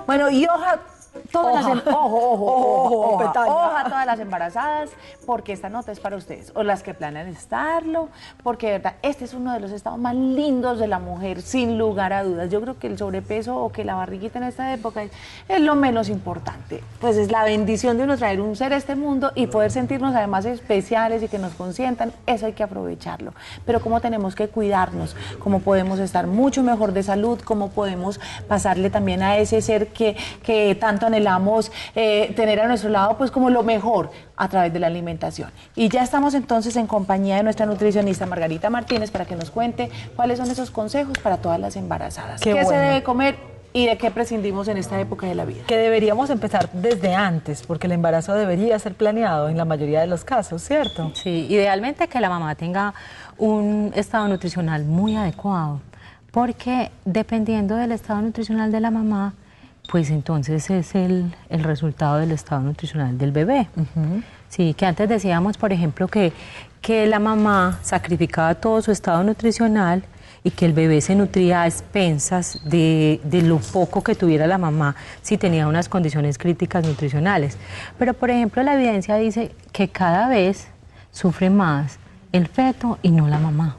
Bueno, y hoja todas las petaña. todas las embarazadas, porque esta nota es para ustedes, o las que planean estarlo, porque de verdad, este es uno de los estados más lindos de la mujer, sin lugar a dudas. Yo creo que el sobrepeso o que la barriguita en esta época es lo menos importante. Pues es la bendición de uno traer un ser a este mundo y poder sentirnos además especiales y que nos consientan, eso hay que aprovecharlo. Pero cómo tenemos que cuidarnos, cómo podemos estar mucho mejor de salud, cómo podemos pasarle también a ese ser que tanto anhelamos tener a nuestro lado, pues como lo mejor a través de la alimentación. Y ya estamos entonces en compañía de nuestra nutricionista Margarita Martínez para que nos cuente cuáles son esos consejos para todas las embarazadas. ¿Qué se debe comer y de qué prescindimos en esta época de la vida? Que deberíamos empezar desde antes, porque el embarazo debería ser planeado en la mayoría de los casos, ¿cierto? Sí, idealmente que la mamá tenga un estado nutricional muy adecuado, porque dependiendo del estado nutricional de la mamá, pues entonces es el resultado del estado nutricional del bebé. Sí, que antes decíamos, por ejemplo, que la mamá sacrificaba todo su estado nutricional y que el bebé se nutría a expensas de lo poco que tuviera la mamá si tenía unas condiciones críticas nutricionales. Pero, por ejemplo, la evidencia dice que cada vez sufre más el feto y no la mamá.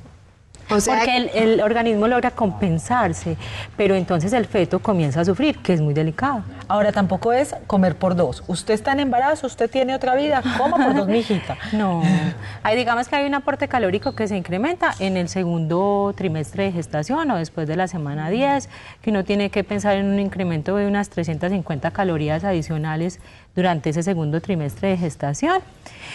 O sea, porque el organismo logra compensarse, pero entonces el feto comienza a sufrir, que es muy delicado. Ahora, tampoco es comer por dos. Usted está en embarazo, usted tiene otra vida, coma por dos, mijita. No, digamos que hay un aporte calórico que se incrementa en el segundo trimestre de gestación o después de la semana 10, que uno tiene que pensar en un incremento de unas 350 calorías adicionales durante ese segundo trimestre de gestación.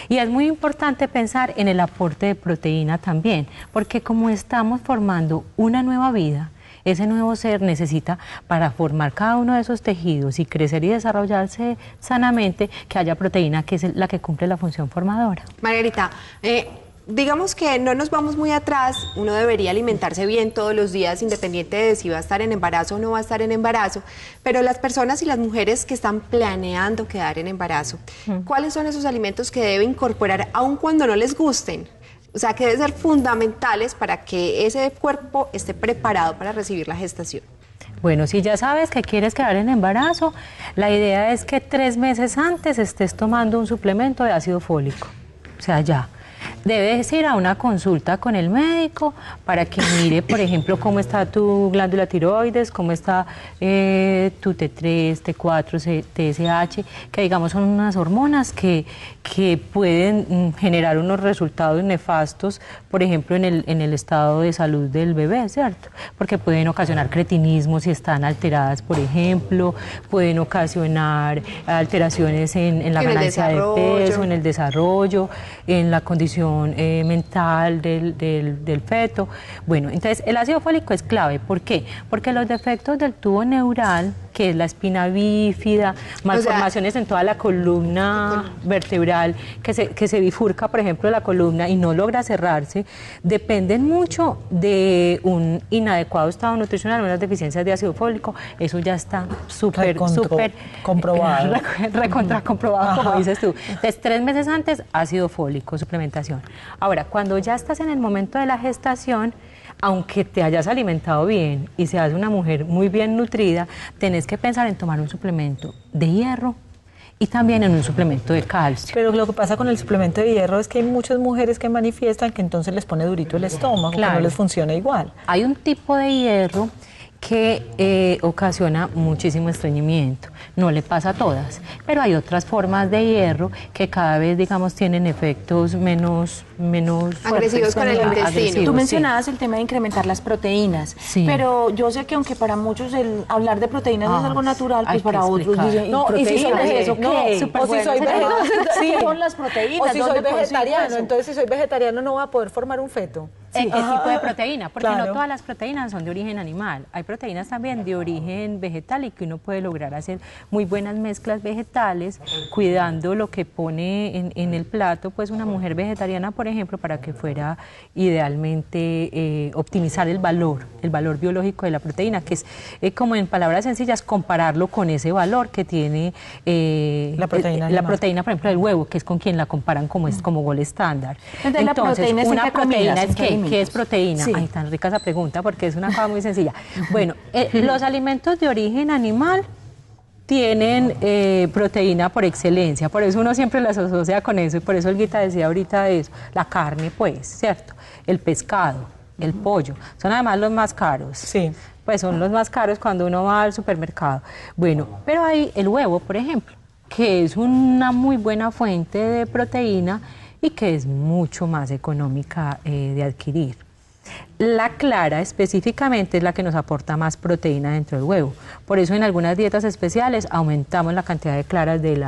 Y es muy importante pensar en el aporte de proteína también, porque como estamos formando una nueva vida, ese nuevo ser necesita, para formar cada uno de esos tejidos y crecer y desarrollarse sanamente, que haya proteína, que es la que cumple la función formadora. Margarita, digamos que no nos vamos muy atrás, uno debería alimentarse bien todos los días, independiente de si va a estar en embarazo o no va a estar en embarazo, pero las personas y las mujeres que están planeando quedar en embarazo, ¿cuáles son esos alimentos que deben incorporar aun cuando no les gusten? O sea, que deben ser fundamentales para que ese cuerpo esté preparado para recibir la gestación. Bueno, si ya sabes que quieres quedar en embarazo, la idea es que 3 meses antes estés tomando un suplemento de ácido fólico, o sea, ya. Debes ir a una consulta con el médico para que mire, por ejemplo, cómo está tu glándula tiroides, cómo está tu T3, T4, TSH, que digamos son unas hormonas que pueden generar unos resultados nefastos, por ejemplo, en el estado de salud del bebé, ¿cierto? Porque pueden ocasionar cretinismo si están alteradas, por ejemplo, pueden ocasionar alteraciones en la ganancia de peso, en el desarrollo, en la condición mental del feto. Bueno, entonces el ácido fólico es clave. ¿Por qué? Porque los defectos del tubo neural, que es la espina bífida, malformaciones en toda la columna vertebral, que se bifurca, por ejemplo, la columna y no logra cerrarse, dependen mucho de un inadecuado estado nutricional, unas deficiencias de ácido fólico. Eso ya está súper comprobado. Recontra comprobado, como dices tú. Entonces, 3 meses antes, ácido fólico, suplementación. Ahora, cuando ya estás en el momento de la gestación, aunque te hayas alimentado bien y seas una mujer muy bien nutrida, tenés que pensar en tomar un suplemento de hierro y también en un suplemento de calcio. Pero lo que pasa con el suplemento de hierro es que hay muchas mujeres que manifiestan que entonces les pone durito el estómago, claro, que no les funciona igual. Hay un tipo de hierro que ocasiona muchísimo estreñimiento. No le pasa a todas, pero hay otras formas de hierro que cada vez, digamos, tienen efectos menos agresivos con el intestino. Tú mencionabas el tema de incrementar las proteínas, pero yo sé que aunque para muchos el hablar de proteínas es algo natural, pues para otros dicen, no, y si soy vegetariano, sí, son las proteínas. O si soy vegetariano, entonces si soy vegetariano no voy a poder formar un feto. ¿Qué tipo de proteína? Porque no todas las proteínas son de origen animal. Hay proteínas también de origen vegetal y que uno puede lograr hacer muy buenas mezclas vegetales, cuidando lo que pone en el plato. Pues una mujer vegetariana, por ejemplo, para que fuera idealmente optimizar el valor biológico de la proteína, que es, como en palabras sencillas, compararlo con ese valor que tiene la proteína, por ejemplo, del huevo, que es con quien la comparan como gold estándar. Entonces una proteína es ¿qué es proteína? Sí. Ay, tan rica esa pregunta, porque es una cosa muy sencilla. Bueno, los alimentos de origen animal tienen proteína por excelencia, por eso uno siempre las asocia con eso, y por eso Olguita decía ahorita eso, la carne pues, ¿cierto? El pescado, el pollo, son además los más caros. Sí. Pues son los más caros cuando uno va al supermercado. Bueno, pero hay el huevo, por ejemplo, que es una muy buena fuente de proteína y que es mucho más económica de adquirir. La clara específicamente es la que nos aporta más proteína dentro del huevo. Por eso en algunas dietas especiales aumentamos la cantidad de claras del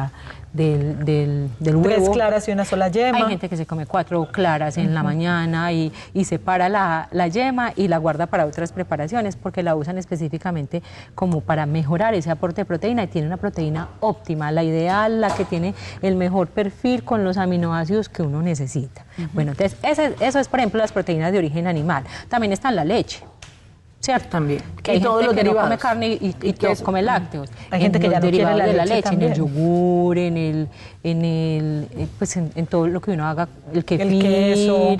huevo. 3 claras y una sola yema. Hay gente que se come 4 claras en la mañana y separa la yema y la guarda para otras preparaciones porque la usan específicamente como para mejorar ese aporte de proteína y tiene una proteína óptima, la ideal, la que tiene el mejor perfil con los aminoácidos que uno necesita. Bueno, entonces eso es, por ejemplo, las proteínas de origen animal. También está en la leche, ¿cierto? También. Que hay gente que no come carne y come lácteos. Hay gente que ya no quiere la leche en el yogur, en todo lo que uno haga, el kefir, queso,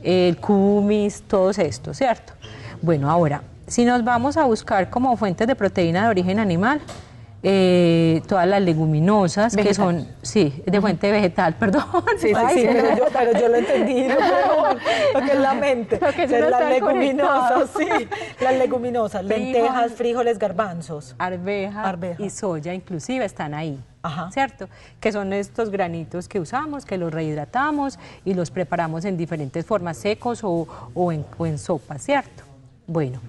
el kumis, todos estos, ¿cierto? Bueno, ahora, si nos vamos a buscar como fuentes de proteína de origen animal, todas las leguminosas, vegetal. Que son, sí, de fuente vegetal, perdón. Sí, pero yo lo entendí, lo que es la mente. Lo que no las está leguminosas, sí, las leguminosas, lentejas, frijoles, garbanzos. Arveja y soya inclusive están ahí. Ajá. ¿Cierto? Que son estos granitos que usamos, que los rehidratamos y los preparamos en diferentes formas, secos o en sopa, ¿cierto? Bueno,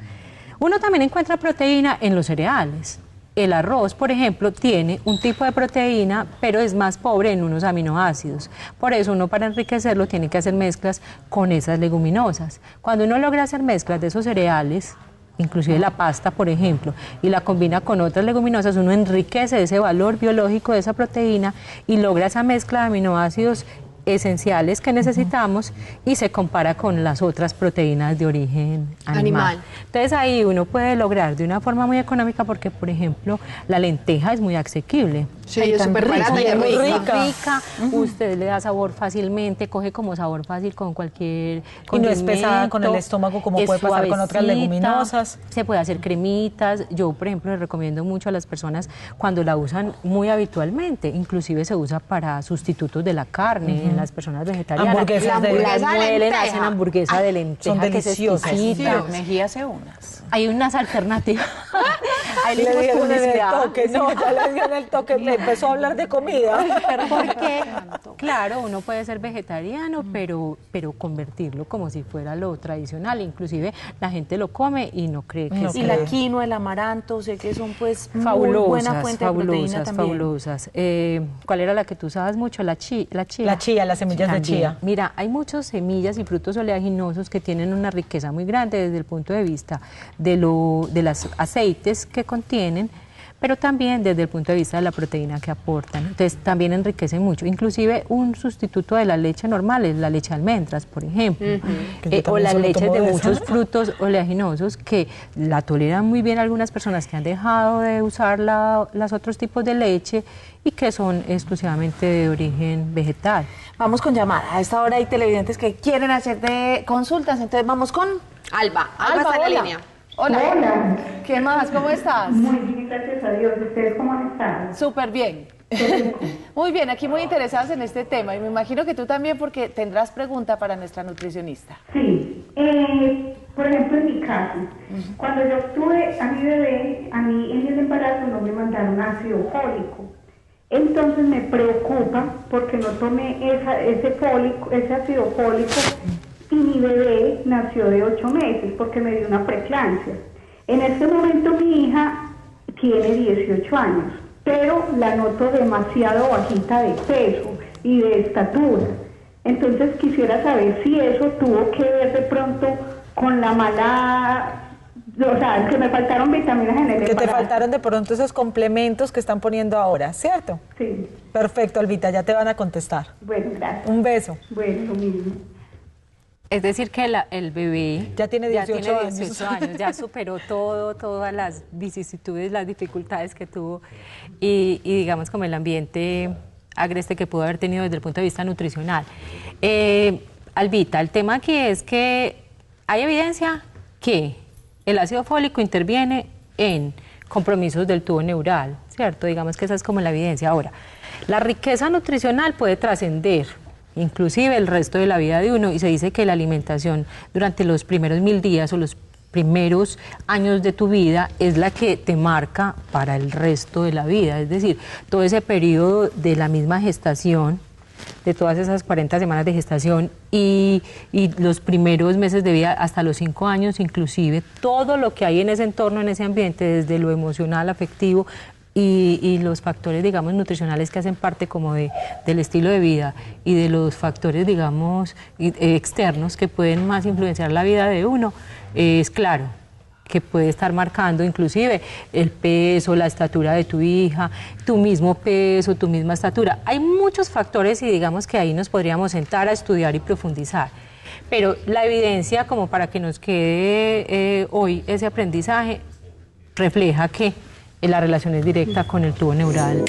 uno también encuentra proteína en los cereales. El arroz, por ejemplo, tiene un tipo de proteína, pero es más pobre en unos aminoácidos. Por eso uno para enriquecerlo tiene que hacer mezclas con esas leguminosas. Cuando uno logra hacer mezclas de esos cereales, inclusive la pasta, por ejemplo, y la combina con otras leguminosas, uno enriquece ese valor biológico de esa proteína y logra esa mezcla de aminoácidos esenciales que necesitamos y se compara con las otras proteínas de origen animal. Entonces ahí uno puede lograr de una forma muy económica porque, por ejemplo, la lenteja es muy asequible. Sí, es súper barata y es muy rica. Usted le da sabor fácilmente, coge como sabor fácil con cualquier condimento. Y no es pesada con el estómago como puede pasar con otras leguminosas. Se puede hacer cremitas. Yo, por ejemplo, le recomiendo mucho a las personas cuando la usan muy habitualmente. Inclusive se usa para sustitutos de la carne en las personas vegetarianas. Hamburguesas hacen hamburguesa de lenteja. Son deliciosas. Mejía hace unas. Hay unas alternativas. Ahí le dieron publicidad. el toque, no, ya le dieron el toque, le empezó a hablar de comida. Porque, claro, uno puede ser vegetariano, pero convertirlo como si fuera lo tradicional. Inclusive la gente lo come y no cree que Y la quinoa, el amaranto, sé que son pues fabulosas, muy buena fuente de proteína también. Fabulosas. ¿Cuál era la que tú usabas mucho? La chía. La chía, las semillas de chía. Mira, hay muchas semillas y frutos oleaginosos que tienen una riqueza muy grande desde el punto de vista de los aceites que contienen, pero también desde el punto de vista de la proteína que aportan. Entonces también enriquecen mucho. Inclusive un sustituto de la leche normal es la leche de almendras, por ejemplo, o la leche de muchos frutos oleaginosos que la toleran muy bien algunas personas que han dejado de usar los otros tipos de leche y que son exclusivamente de origen vegetal. Vamos con llamada. A esta hora hay televidentes que quieren hacerte consultas, entonces vamos con Alba está en la línea. Hola. Hola. ¿Qué más? ¿Cómo estás? Muy bien, gracias a Dios. ¿Ustedes cómo han estado? Súper bien. Muy bien, aquí muy interesadas en este tema y me imagino que tú también porque tendrás pregunta para nuestra nutricionista. Sí. Por ejemplo, en mi caso, cuando yo tuve a mi bebé, a mí en el embarazo no me mandaron ácido fólico. Entonces me preocupa porque no tomé ese ácido fólico y mi bebé nació de 8 meses porque me dio una preeclampsia. En este momento mi hija tiene 18 años, pero la noto demasiado bajita de peso y de estatura. Entonces quisiera saber si eso tuvo que ver de pronto con la mala... O sea, que me faltaron vitaminas en el embarazo. Que te faltaron de pronto esos complementos que están poniendo ahora, ¿cierto? Sí. Perfecto, Albita, ya te van a contestar. Bueno, gracias. Un beso. Bueno, lo mismo. Es decir, que el bebé ya tiene 18 años, ya superó todas las vicisitudes, las dificultades que tuvo y digamos como el ambiente agreste que pudo haber tenido desde el punto de vista nutricional. Albita, el tema aquí es que hay evidencia que el ácido fólico interviene en compromisos del tubo neural, ¿cierto? Digamos que esa es como la evidencia. Ahora, la riqueza nutricional puede trascender inclusive el resto de la vida de uno, y se dice que la alimentación durante los primeros 1000 días o los primeros años de tu vida es la que te marca para el resto de la vida, es decir, todo ese periodo de la misma gestación, de todas esas 40 semanas de gestación y los primeros meses de vida hasta los 5 años, inclusive todo lo que hay en ese entorno, en ese ambiente, desde lo emocional, afectivo, y los factores, digamos, nutricionales que hacen parte como del estilo de vida y de los factores, digamos, externos que pueden más influenciar la vida de uno, es claro que puede estar marcando inclusive el peso, la estatura de tu hija, tu mismo peso, tu misma estatura. Hay muchos factores y digamos que ahí nos podríamos sentar a estudiar y profundizar. Pero la evidencia, como para que nos quede hoy ese aprendizaje, refleja que la relación es directa con el tubo neural.